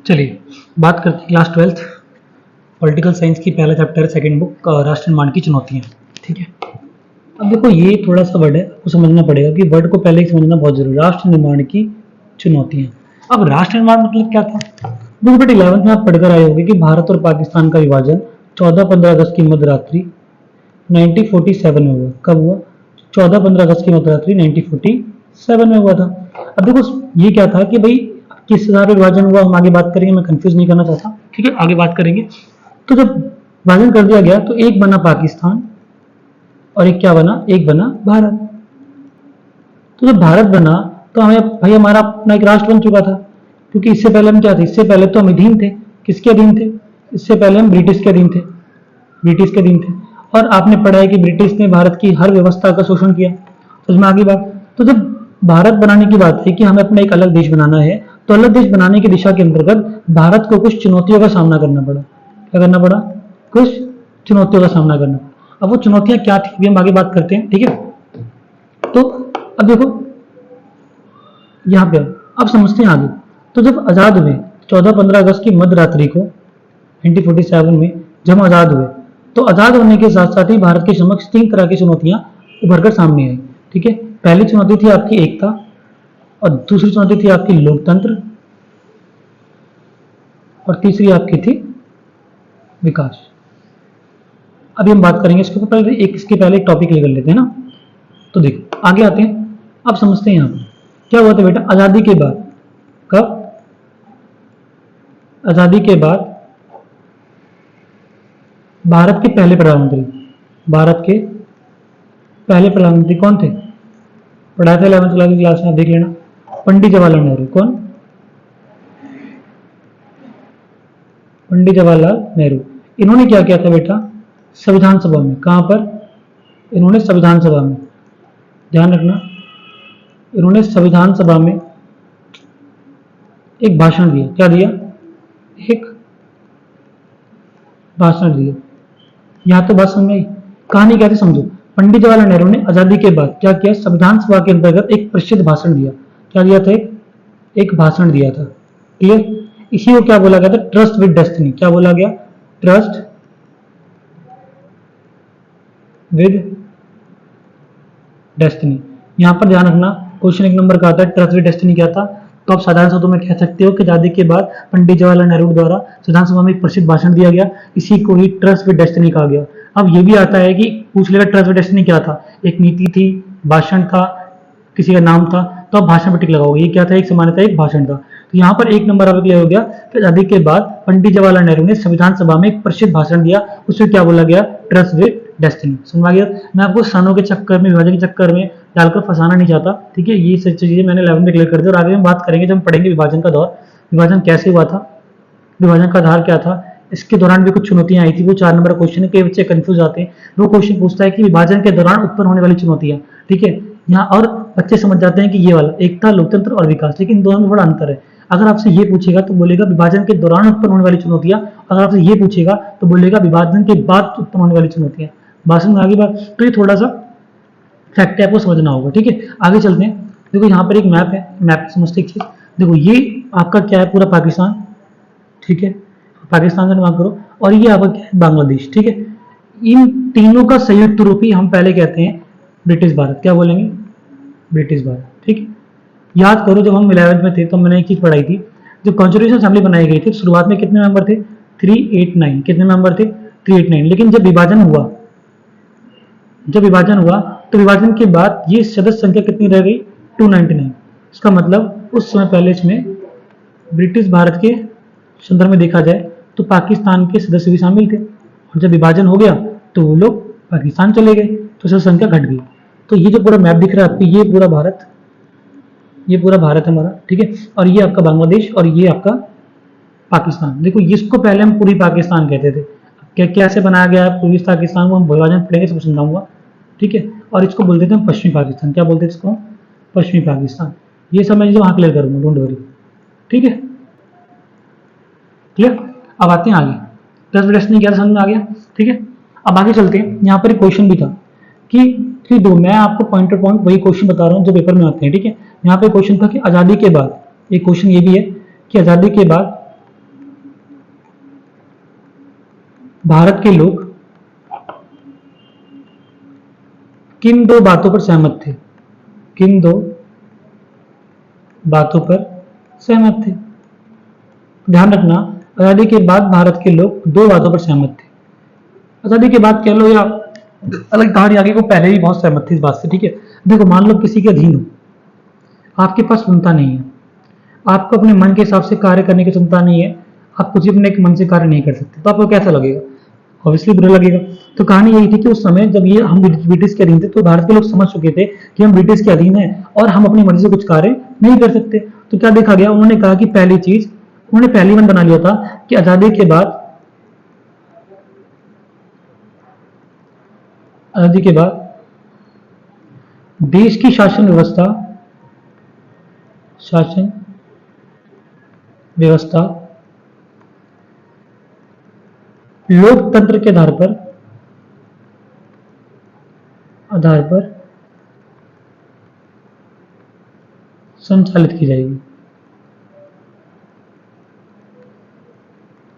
चलिए बात करते हैं क्लास 12th पॉलिटिकल साइंस की पहला चैप्टर है, सेकंड बुक राष्ट्र निर्माण की चुनौतियाँ। ठीक है, अब देखो ये थोड़ा सा वर्ड है, आपको समझना पड़ेगा कि वर्ड को पहले ही समझना बहुत जरूरी है। राष्ट्र निर्माण की चुनौतियाँ। अब राष्ट्र निर्माण मतलब क्या था? देखो बेटे 11th में आप पढ़कर आए होंगे कि भारत और पाकिस्तान का विभाजन 14-15 अगस्त की मध्यरात्रि 1947 में हुआ। कब हुआ? 14-15 अगस्त की मध्यरात्रि 1947 में हुआ था। अब देखो ये क्या था कि भाई किस आधार पर विभाजन हुआ, हम आगे बात करेंगे, मैं कंफ्यूज नहीं करना चाहता। ठीक है, आगे बात करेंगे। तो जब विभाजन कर दिया गया तो एक बना पाकिस्तान और एक क्या बना? एक बना भारत। तो जब भारत बना तो हमें भाई हमारा अपना एक राष्ट्र बन चुका था, क्योंकि इससे पहले हम क्या थे? इससे पहले तो हम अधीन थे। किसके अधीन थे? इससे पहले हम ब्रिटिश के अधीन थे। ब्रिटिश के अधीन थे। और आपने पढ़ा है कि ब्रिटिश ने भारत की हर व्यवस्था का शोषण किया। तो उसमें आगे बात, तो जब भारत बनाने की बात है कि हमें अपना एक अलग देश बनाना है, तो अलग देश बनाने की दिशा के अंतर्गत भारत को कुछ चुनौतियों का सामना करना पड़ा। क्या करना पड़ा? कुछ चुनौतियों का सामना करना पड़ा। अब वो चुनौतियां क्या थी हम आगे बात करते हैं। ठीक है, तो अब देखो यहाँ पे अब समझते हैं आगे। तो जब आजाद हुए 14-15 अगस्त की मध्य रात्रि को 1947 में जब हम आजाद हुए, तो आजाद होने के साथ साथ ही भारत के समक्ष 3 तरह की चुनौतियां उभर कर सामने आई। ठीक है, पहली चुनौती थी आपकी एकता, और दूसरी चुनौती थी आपकी लोकतंत्र, और तीसरी आपकी थी विकास। अभी हम बात करेंगे इसके ऊपर, इसके पहले एक टॉपिक लेकर लेते हैं ना। तो देखो आगे आते हैं, अब समझते हैं यहाँ पर क्या हुआ था बेटा आजादी के बाद। कब? आजादी के बाद भारत के पहले प्रधानमंत्री, भारत के पहले प्रधानमंत्री कौन थे? पढ़ाया था 11th क्लास में, आप देख लेना। पंडित जवाहरलाल नेहरू। कौन? पंडित जवाहरलाल नेहरू। इन्होंने क्या किया था बेटा? संविधान सभा में। कहां पर? इन्होंने संविधान सभा में, ध्यान रखना, इन्होंने संविधान सभा में एक भाषण दिया। क्या दिया? एक भाषण दिया। यहां तो बात समझ में आई। कहानी क्या थी समझो। पंडित जवाहरलाल नेहरू ने आजादी के बाद क्या किया? संविधान सभा के अंतर्गत एक प्रसिद्ध भाषण दिया। क्या दिया था? एक भाषण दिया था। क्लियर? इसी को क्या बोला गया था? Trust with destiny. क्या बोला गया? Trust with destiny. यहां पर ध्यान रखना, क्वेश्चन 1 नंबर का आता है ट्रस्ट विद डेस्टिनी क्या था? तो आप साधारण शब्दों में कह सकते हो कि आजादी के बाद पंडित जवाहरलाल नेहरू द्वारा संविधान सभा में एक प्रसिद्ध भाषण दिया गया, इसी को ही ट्रस्ट विद डेस्टिनी कहा गया। अब ये भी आता है कि पूछ लेगा ट्रस्ट विद डेस्टिनी क्या था? एक नीति थी, भाषण था, किसी का नाम था, तो आप भाषण पर टिक लगाओगे। ये क्या था? एक सामान्यतः एक भाषण था। तो यहाँ पर 1 नंबर आपको क्लियर हो गया कि आजादी के बाद पंडित जवाहरलाल नेहरू ने संविधान सभा में एक प्रसिद्ध भाषण दिया, उसमें क्या बोला गया? Trust with destiny. समझ आ गया? मैं आपको स्थानों के चक्कर में, विभाजन के चक्कर में डालकर फंसाना नहीं चाहता। ठीक है, ये सच चीजें मैंने 11 में क्लियर कर दी, और आगे हम बात करेंगे जब हम पढ़ेंगे विभाजन का दौर, विभाजन कैसे हुआ था, विभाजन का आधार क्या था। इसके दौरान भी कुछ चुनौतियां आई थी, वो 4 नंबर क्वेश्चन है। कई बच्चे कंफ्यूज आते हैं, वो क्वेश्चन पूछता है कि विभाजन के दौरान उत्पन्न होने वाली चुनौतियां। ठीक है, यहाँ और बच्चे समझ जाते हैं कि ये वाला एकता, लोकतंत्र और विकास, लेकिन दोनों में बड़ा अंतर है। अगर आपसे ये पूछेगा तो बोलेगा विभाजन के दौरान उत्पन्न होने वाली चुनौतियां, अगर आपसे ये पूछेगा तो बोलेगा विभाजन के बाद उत्पन्न होने वाली चुनौतियां। भाषण में आगे बात, तो ये थोड़ा सा फैक्ट है, आपको समझना होगा। ठीक है, आगे चलते हैं। देखो यहाँ पर एक मैप है, मैप समझते एक चीज। देखो ये आपका क्या है? पूरा पाकिस्तान। ठीक है, पाकिस्तान का निर्माण करो, और ये आपका क्या है? बांग्लादेश। ठीक है, इन तीनों का संयुक्त रूप ही हम पहले कहते हैं ब्रिटिश भारत। क्या बोलेंगे? ब्रिटिश भारत। ठीक है, याद करो जब हम 11th में थे तो मैंने एक चीज पढ़ाई थी, जब कॉन्स्टिट्यूशन असेंबली बनाई गई थी शुरुआत में कितने मेंबर थे? 389। कितने मेंबर थे? 389। लेकिन जब विभाजन हुआ, जब विभाजन हुआ तो विभाजन के बाद ये सदस्य संख्या कितनी रह गई? 299। इसका मतलब उस समय पहले इसमें ब्रिटिश भारत के संदर्भ में देखा जाए तो पाकिस्तान के सदस्य भी शामिल थे, और जब विभाजन हो गया तो वो लोग पाकिस्तान चले गए, तो सदस्य संख्या घट गई। तो ये जो पूरा मैप दिख रहा है आपको, ये पूरा भारत, ये पूरा भारत है हमारा। ठीक है, और ये आपका बांग्लादेश, और ये आपका पाकिस्तान। देखो इसको पहले हम पूरी पाकिस्तान कहते थे, क्या कैसे बनाया गया पूर्वी पाकिस्तान को हम विभाजन पढ़ेंगे, सब समझाऊंगा। ठीक है, और इसको बोलते थे हम पश्चिमी पाकिस्तान। क्या बोलते थे इसको? पश्चिमी पाकिस्तान। ये सब मैं वहां क्लियर करूंगा, डोंट वरी। ठीक है, क्लियर? अब आते हैं आगे, प्लस डेस्टिनी क्या समझ में आ गया। ठीक है, अब आगे चलते हैं। यहाँ पर एक क्वेश्चन भी था कि दो, मैं आपको पॉइंट टू पॉइंट वही क्वेश्चन बता रहा हूँ जो पेपर में आते हैं। ठीक है, यहाँ पे क्वेश्चन था कि आजादी के बाद, एक क्वेश्चन ये भी है कि आजादी के बाद भारत के लोग किन दो बातों पर सहमत थे? किन दो बातों पर सहमत थे? ध्यान रखना, आजादी के बाद भारत के लोग दो बातों पर सहमत थे। आजादी के बाद कह लो या अलग कहानी आगे को, पहले भी बहुत सहमत थे इस बात से। ठीक है, देखो मान लो किसी के अधीन हो, आपके पास क्षमता नहीं है, आपको अपने मन के हिसाब से कार्य करने की क्षमता नहीं है, आप कुछ अपने मन से कार्य नहीं कर सकते, तो आपको कैसा लगेगा? ऑब्वियसली बुरा लगेगा। तो कहानी यही थी कि उस समय जब ये हम ब्रिटिश के अधीन थे, तो भारत के लोग समझ चुके थे कि हम ब्रिटिश के अधीन हैं और हम अपनी मर्जी से कुछ कार्य नहीं कर सकते। तो क्या देखा गया, उन्होंने कहा कि पहली चीज उन्होंने पहली मन बना लिया था कि आजादी के बाद देश की शासन व्यवस्था लोकतंत्र के आधार पर संचालित की जाएगी।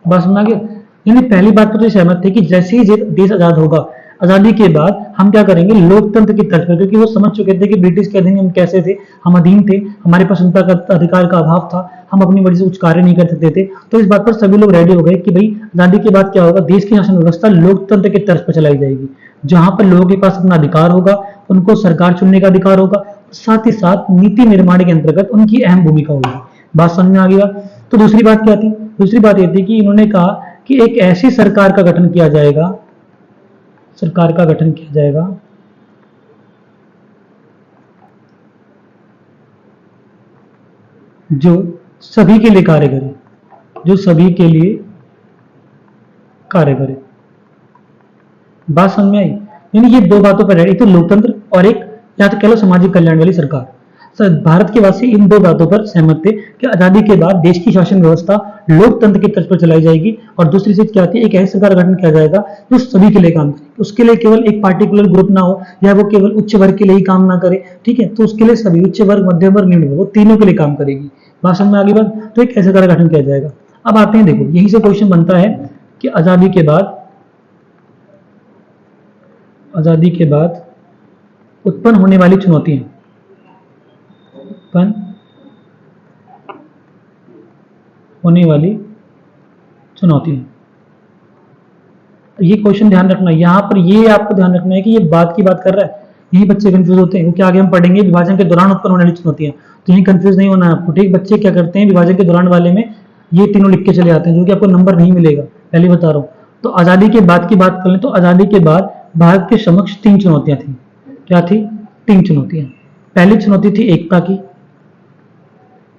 बात समझ आ गया? यानी पहली बात पर तो सहमत थे कि जैसे ही देश आजाद होगा, आजादी के बाद हम क्या करेंगे, लोकतंत्र की तर्ज पर, क्योंकि वो समझ चुके थे कि ब्रिटिश के अधीन हम कैसे थे, हम अधीन थे, हमारे पास जनता का अधिकार का अभाव था, हम अपनी मर्जी से कुछ कार्य नहीं कर सकते थे। तो इस बात पर सभी लोग रेडी हो गए कि भाई आजादी के बाद क्या होगा, देश की शासन व्यवस्था लोकतंत्र की तर्ज पर चलाई जाएगी, जहां पर लोगों के पास अपना अधिकार होगा, उनको सरकार चुनने का अधिकार होगा, साथ ही साथ नीति निर्माण के अंतर्गत उनकी अहम भूमिका होगी। बात समझ में आ गया? तो दूसरी बात क्या थी? दूसरी बात यह थी कि इन्होंने कहा कि एक ऐसी सरकार का गठन किया जाएगा, जो सभी के लिए कार्य करे। बात समझ में आई? यानी ये दो बातों पर है, एक तो लोकतंत्र और एक या तो कह लो सामाजिक कल्याण वाली सरकार। भारत के वासी इन दो बातों पर सहमत थे कि आजादी के बाद देश की शासन व्यवस्था लोकतंत्र की तर्ज पर चलाई जाएगी, और दूसरी चीज क्या थी, एक ऐसी सरकार का गठन किया जाएगा जो सभी के लिए काम करे, उसके लिए केवल एक पार्टिकुलर ग्रुप ना हो, या वो केवल उच्च वर्ग के लिए ही काम ना करे। ठीक है, तो उसके लिए सभी, उच्च वर्ग, मध्यम वर्ग, निम्न वर्ग, वो तीनों के लिए काम करेगी। बात समझ में आगे बात? तो एक ऐसी सरकार का गठन किया जाएगा। अब आते हैं, देखो यही से क्वेश्चन बनता है कि आजादी के बाद उत्पन्न होने वाली चुनौतियां, ये क्वेश्चन ध्यान रखना, यहां पर ये आपको ध्यान रखना है कि ये बात की बात कर रहा है, यही बच्चे कंफ्यूज होते हैं, क्योंकि आगे हम पढ़ेंगे विभाजन के दौरान उत्पन्न होने वाली चुनौतियां, तो यही कंफ्यूज नहीं होना है आपको। ठीक, बच्चे क्या करते हैं, विभाजन के दौरान वाले में ये तीनों लिख के चले आते हैं, जो कि आपको नंबर नहीं मिलेगा, पहले बता रहा हूं। तो आजादी के बाद की बात कर लें, तो आजादी के बाद भारत के समक्ष 3 चुनौतियां थी। क्या थी? 3 चुनौतियां। पहली चुनौती थी एकता की,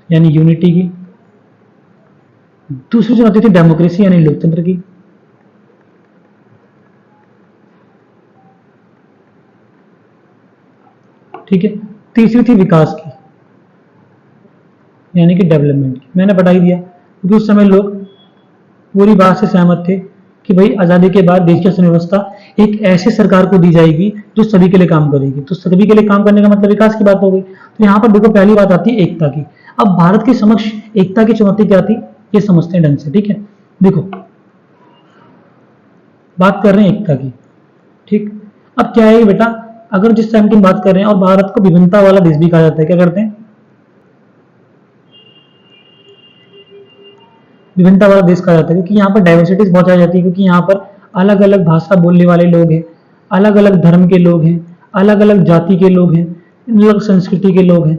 यानी यूनिटी की। दूसरी चुनौती थी डेमोक्रेसी यानी लोकतंत्र की। ठीक है, तीसरी थी विकास की, यानी कि डेवलपमेंट की। मैंने बता ही दिया, क्योंकि उस समय लोग पूरी बात से सहमत थे कि भाई आजादी के बाद देश की शासन व्यवस्था एक ऐसी सरकार को दी जाएगी जो सभी के लिए काम करेगी। तो सभी के लिए काम करने का मतलब विकास की बात हो गई। तो यहां पर देखो पहली बात आती है एकता की। अब भारत के समक्ष एकता की चुनौती क्या थी, ये समझते हैं ढंग से। ठीक है, देखो बात कर रहे हैं एकता की। ठीक, अब क्या है बेटा, अगर जिस टाइम की बात कर रहे हैं, और भारत को विभिन्नता वाला देश भी कहा जाता है, क्या करते हैं, विभिन्नता वाला देश कहा जाता है, क्योंकि यहाँ पर डाइवर्सिटीज बहुत आ जाती है, क्योंकि यहाँ पर अलग अलग भाषा बोलने वाले लोग हैं, अलग अलग धर्म के लोग हैं, अलग अलग जाति के लोग हैं, अलग संस्कृति के लोग हैं।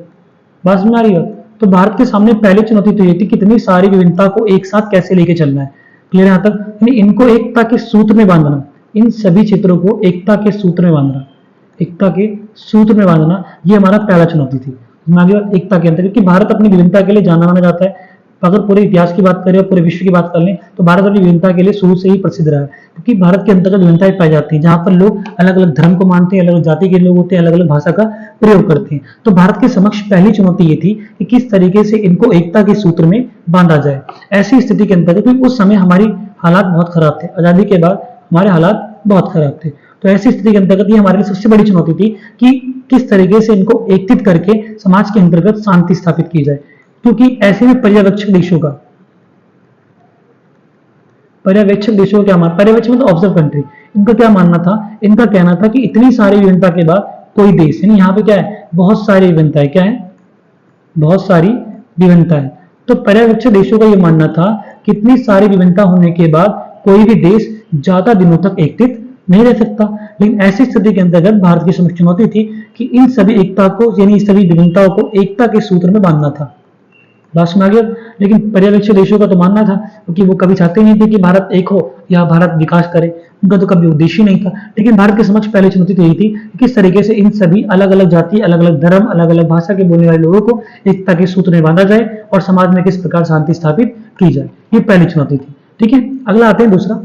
बात में आ रही है? तो भारत के सामने पहली चुनौती तो ये थी, कितनी सारी विभिन्नता को एक साथ कैसे लेके चलना है। क्लियर है यहाँ तक? यानी इनको एकता के सूत्र में बांधना, इन सभी क्षेत्रों को एकता के सूत्र में बांधना, ये हमारा पहला चुनौती थी। एकता के अंतर, क्योंकि भारत अपनी विभिन्नता के लिए जाना माना जाता है। अगर पूरे इतिहास की बात करें और पूरे विश्व की बात कर लें, तो भारत अपनी विभिन्नता के लिए शुरू से ही प्रसिद्ध रहा है, क्योंकि भारत के अंतर्गत विभिन्नताएं पाई जाती हैं, जहां पर लोग अलग अलग धर्म को मानते हैं, अलग अलग जाति के लोग होते हैं, अलग अलग भाषा का प्रयोग करते हैं। तो भारत के समक्ष पहली चुनौती ये थी कि किस तरीके से इनको एकता के सूत्र में बांधा जाए। ऐसी स्थिति के अंतर्गत, क्योंकि उस समय हमारी हालात बहुत खराब थे, आजादी के बाद हमारे हालात बहुत खराब थे, तो ऐसी स्थिति के अंतर्गत ये हमारे लिए सबसे बड़ी चुनौती थी कि किस तरीके से इनको एकत्रित करके समाज के अंतर्गत शांति स्थापित की जाए, क्योंकि ऐसे में पर्यवेक्षक देशों का पर्यवेक्षक देशों का क्या मानना, पर्यवेक्षक मतलब ऑब्जर्व कंट्री, इनका क्या मानना था, इनका कहना था कि इतनी सारी विभिन्नता के बाद कोई देश, यानी यहाँ पे क्या है, बहुत सारी विभिन्नताएं, क्या है, बहुत सारी विभिन्नताएं। तो पर्यवेक्षक देशों का यह मानना था कि इतनी सारी विभिन्नता होने के बाद कोई भी देश ज्यादा दिनों तक एकत्रित नहीं रह सकता। लेकिन ऐसी स्थिति के अंतर्गत भारत की समक्ष चुनौती थी कि इन सभी एकता को, यानी सभी विभिन्नताओं को एकता के सूत्र में बांधना था। बात सुना गया। लेकिन पर्यवेक्षक देशों का तो मानना था, क्योंकि वो कभी चाहते नहीं थे कि भारत एक हो या भारत विकास करे, उनका तो कभी उद्देश्य ही नहीं था। लेकिन भारत के समक्ष पहले चुनौती तो यही थी कि किस तरीके से इन सभी अलग अलग जाति, अलग अलग धर्म, अलग अलग भाषा के बोलने वाले लोगों को एकता के सूत्र में बांधा जाए और समाज में किस प्रकार शांति स्थापित की जाए, ये पहली चुनौती थी। ठीक है, अगला आते हैं दूसरा।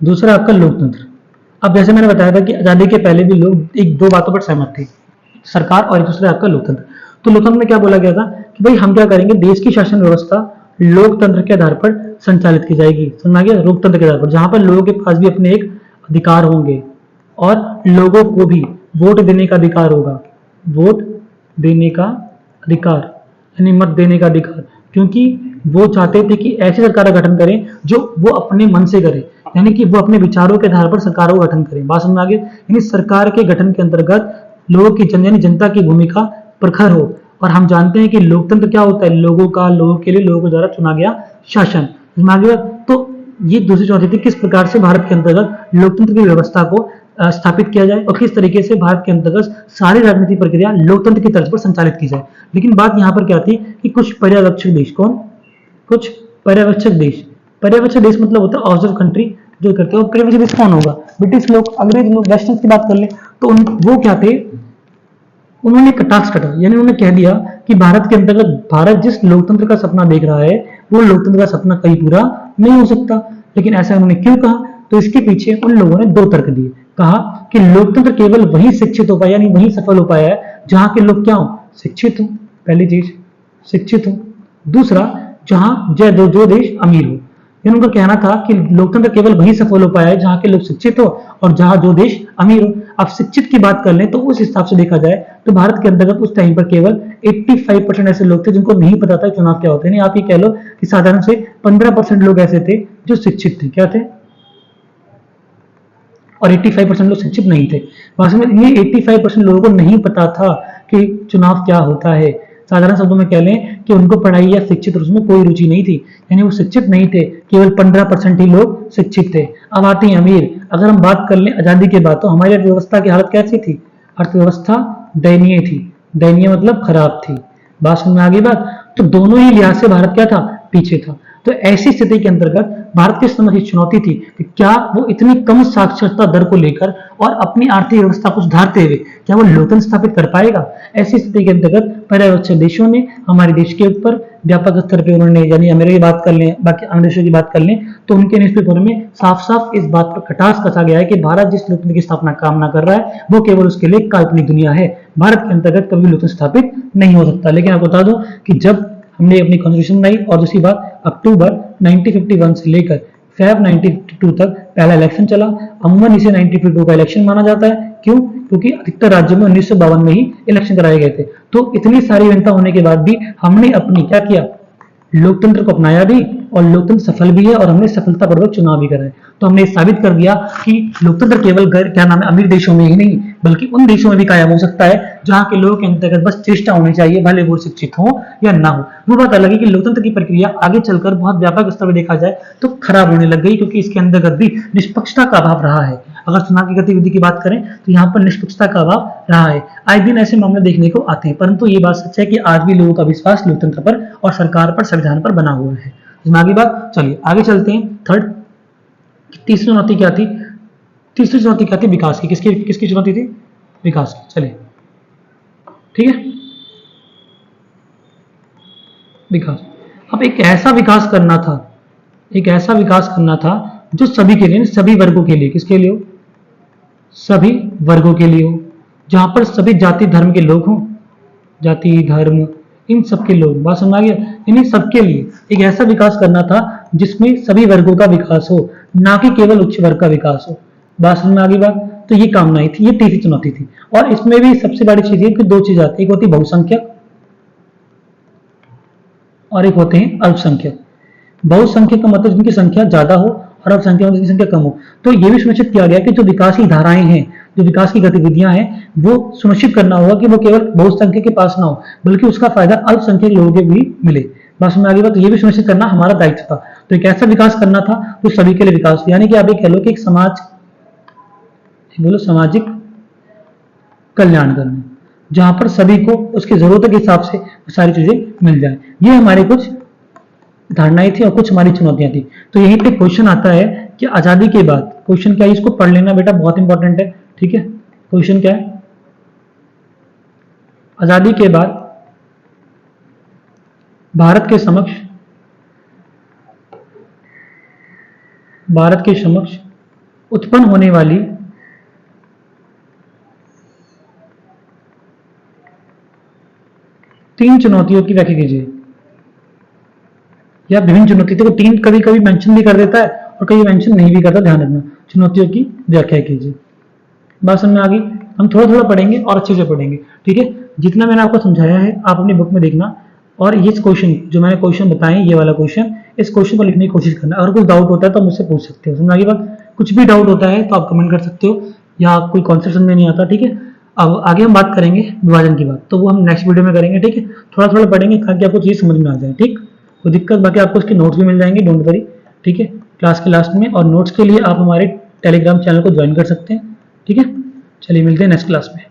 दूसरा आपका लोकतंत्र। अब जैसे मैंने बताया था कि आजादी के पहले भी लोग एक दो बातों पर सहमत थे, सरकार और एक दूसरे आपका लोकतंत्र। तो लोकतंत्र में क्या बोला गया था कि भाई हम क्या करेंगे, देश की शासन व्यवस्था लोकतंत्र के आधार पर संचालित की जाएगी। समझ गया, लोकतंत्र के आधार पर, जहां पर लोगों के पास भी अपने एक अधिकार होंगे और लोगों को भी वोट देने का अधिकार होगा, वोट देने का अधिकार, यानी मत देने का अधिकार, क्योंकि वो चाहते थे कि ऐसी सरकार का गठन करें जो वो अपने मन से करे, यानी कि वो अपने विचारों के आधार पर सरकारों का गठन करें। बात समझ आ गई। यानी सरकार के गठन के अंतर्गत लोगों की यानी जनता की भूमिका प्रखर हो। और हम जानते हैं कि लोकतंत्र क्या होता है, लोगों का, लोगों के लिए, लोगों के द्वारा चुना गया शासन। समझ आ गया। तो ये दूसरी चुनौती थी, किस प्रकार से भारत के अंतर्गत लोकतंत्र की व्यवस्था को स्थापित किया जाए और किस तरीके से भारत के अंतर्गत सारी राजनीतिक प्रक्रिया लोकतंत्र की तर्ज पर संचालित की जाए। लेकिन बात यहाँ पर क्या थी कि कुछ पर्यवेक्षक देश, कौन, कुछ पर्यवेक्षक देश, पर्यवेक्षक देश मतलब होता है ऑब्जर्व कंट्री जो करते हैं। और पर्यवेक्षक देश कौन होगा, ब्रिटिश लोग, अंग्रेज लोग, वेस्टर्न की बात कर ले तो वो क्या थे, उन्होंने कटाक्ष कटा, यानी उन्होंने कह दिया कि भारत के अंतर्गत भारत जिस लोकतंत्र का सपना देख रहा है वो लोकतंत्र का सपना कहीं पूरा नहीं हो सकता। लेकिन ऐसा उन्होंने क्यों कहा, तो इसके पीछे उन लोगों ने दो तर्क दिए। कहा कि लोकतंत्र केवल वही शिक्षित हो पाया, यानी वही सफल हो पाया है जहां के लोग क्या हो, शिक्षित हो, पहली चीज शिक्षित हो। दूसरा, जहां जो देश अमीर हो। उनका कहना था कि लोकतंत्र केवल वही सफल हो पाया है जहां के लोग शिक्षित हो और जहां जो देश अमीर हो। अब शिक्षित की बात कर लें तो उस हिसाब से देखा जाए तो भारत के अंतर्गत उस टाइम पर केवल 85% ऐसे लोग थे जिनको नहीं पता था चुनाव क्या होते हैं। आप ये कह लो कि साधारण से 15% लोग ऐसे थे जो शिक्षित थे, क्या थे, और 85% लोग शिक्षित नहीं थे। वास्तव में ये 85% लोगों को नहीं पता था कि चुनाव क्या होता है। साधारण शब्दों में कह लें कि उनको पढ़ाई या शिक्षित उसमें कोई रुचि नहीं थी, यानी वो शिक्षित नहीं थे, केवल 15% ही लोग शिक्षित थे। अब आते हैं अमीर। अगर हम बात कर लें आजादी के बाद तो हमारी अर्थव्यवस्था की हालत कैसी थी, अर्थव्यवस्था दयनीय थी, दयनीय मतलब खराब थी। बात समझ में आ गई बात। तो दोनों ही लिहाज से भारत क्या था, पीछे था। तो ऐसी स्थिति के अंतर्गत भारत के समक्ष चुनौती थी कि क्या वो इतनी कम साक्षरता दर को लेकर और अपनी आर्थिक व्यवस्था को सुधारते हुए क्या वो लोकतंत्र स्थापित कर पाएगा। ऐसी स्थिति के अंतर्गत पर्यवेक्षक देशों ने हमारे देश के ऊपर व्यापक स्तर पर उन्होंने, यानी अमेरिका की बात कर लें, बाकी अन्य देशों की बात कर लें, तो उनके न्यूज़पेपर में साफ साफ इस बात पर कटाक्ष कसा गया है कि भारत जिस लोकतंत्र की स्थापना कामना कर रहा है वो केवल उसके लिए काल्पनिक दुनिया है। भारत के अंतर्गत कभी लोकतंत्र स्थापित नहीं हो सकता। लेकिन आपको बता दूं कि जब हमने अपनी कॉन्स्टिट्यूशन बनाई और दूसरी बात अक्टूबर 1951 से लेकर फेब 1952 तक पहला इलेक्शन चला। अमूमन इसे 1952 का इलेक्शन माना जाता है। क्यों? क्योंकि अधिकतर राज्यों में 1952 में ही इलेक्शन कराए गए थे। तो इतनी सारी विभिन्नता होने के बाद भी हमने अपनी क्या किया, लोकतंत्र को अपनाया भी और लोकतंत्र सफल भी है और हमने सफलतापूर्वक चुनाव भी कराए। तो हमने साबित कर दिया कि लोकतंत्र केवल क्या नाम है अमीर देशों में ही नहीं बल्कि उन देशों में भी कायम हो सकता है जहां के लोगों के अंतर्गत बस चेष्टा होनी चाहिए, भले वो शिक्षित हो या ना हो। वो बात अलग है कि लोकतंत्र की प्रक्रिया आगे चलकर बहुत व्यापक स्तर पर देखा जाए तो खराब होने लग गई, क्योंकि इसके अंतर्गत भी निष्पक्षता का अभाव रहा है। अगर चुनाव की गतिविधि की बात करें तो यहाँ पर निष्पक्षता का अभाव रहा है। आए दिन ऐसे मामले देखने को आते हैं, परंतु ये बात सच है कि आज भी लोगों का विश्वास लोकतंत्र पर और सरकार पर, संविधान पर बना हुआ है। आगे बात, चलिए आगे चलते हैं। थर्ड, तीसरी चुनौती क्या थी? तीसरी चुनौती क्या थी? विकास की। किसकी किसकी चुनौती थी? विकास की। चलिए ठीक है, विकास। अब एक ऐसा विकास करना था, एक ऐसा विकास करना था जो सभी के लिए, सभी वर्गों के लिए, किसके लिए हो? सभी वर्गों के लिए हो, जहां पर सभी जाति धर्म के लोग हों, जाति धर्म इन सबके लोग। बात समझ आ गया? यानी सबके लिए एक ऐसा विकास करना था जिसमें सभी वर्गों का विकास हो, ना कि केवल उच्च वर्ग का विकास हो। बात समझ में आ गई बात। तो ये कामनाएं थी, ये तीसरी चुनौती थी। और इसमें भी सबसे बड़ी चीज है कि दो चीज आती है, एक होती बहुसंख्यक, और एक होते हैं अल्पसंख्यक। बहुसंख्यक का मतलब जिनकी संख्या ज्यादा हो और अल्पसंख्यक में जिनकी संख्या कम हो। तो ये भी सुनिश्चित किया गया कि जो विकास की धाराएं हैं, जो विकास की गतिविधियां हैं, वो सुनिश्चित करना होगा कि वो केवल बहुसंख्यक के पास ना हो, बल्कि उसका फायदा अल्पसंख्यक लोगों को भी मिले। बात समझ आ गई बात? तो ये भी सुनिश्चित करना हमारा दायित्व था। तो एक ऐसा विकास करना था जो सभी के लिए विकास, यानी कि आप ये कह लो कि एक समाज, बोलो सामाजिक कल्याण करना, जहां पर सभी को उसकी जरूरत के हिसाब से सारी चीजें मिल जाए। ये हमारी कुछ धारणाएं थी और कुछ हमारी चुनौतियां थी। तो यहीं पे क्वेश्चन आता है कि आजादी के बाद, क्वेश्चन क्या है, इसको पढ़ लेना बेटा, बहुत इंपॉर्टेंट है, ठीक है। क्वेश्चन क्या है, आजादी के बाद भारत के समक्ष उत्पन्न होने वाली तीन चुनौतियों की व्याख्या कीजिए। या विभिन्न चुनौती, देखो तीन कभी कभी मेंशन भी कर देता है और कभी मेंशन नहीं भी करता, ध्यान रखना। चुनौतियों की व्याख्या कीजिए। बात समझ में आ गई? हम थोड़ा थोड़ा पढ़ेंगे और अच्छे से पढ़ेंगे, ठीक है। जितना मैंने आपको समझाया है आप अपनी बुक में देखना, और ये क्वेश्चन जो मैंने क्वेश्चन बताए, ये वाला क्वेश्चन, इस क्वेश्चन को लिखने की कोशिश करना। अगर कुछ डाउट होता है तो मुझसे पूछ सकते हो। समझ आ गई बात? कुछ भी डाउट होता है तो आप कमेंट कर सकते हो, या कोई कॉन्सेप्ट समझ में नहीं आता, ठीक है। अब आगे हम बात करेंगे विभाजन की बात, तो वो हम नेक्स्ट वीडियो में करेंगे, ठीक है। थोड़ा थोड़ा पढ़ेंगे ताकि आपको चीज समझ में आ जाए, ठीक। कोई दिक्कत, बाकी आपको उसके नोट्स भी मिल जाएंगे, डोंट वरी, ठीक है, क्लास के लास्ट में। और नोट्स के लिए आप हमारे टेलीग्राम चैनल को ज्वाइन कर सकते हैं, ठीक है। चलिए मिलते हैं नेक्स्ट क्लास में।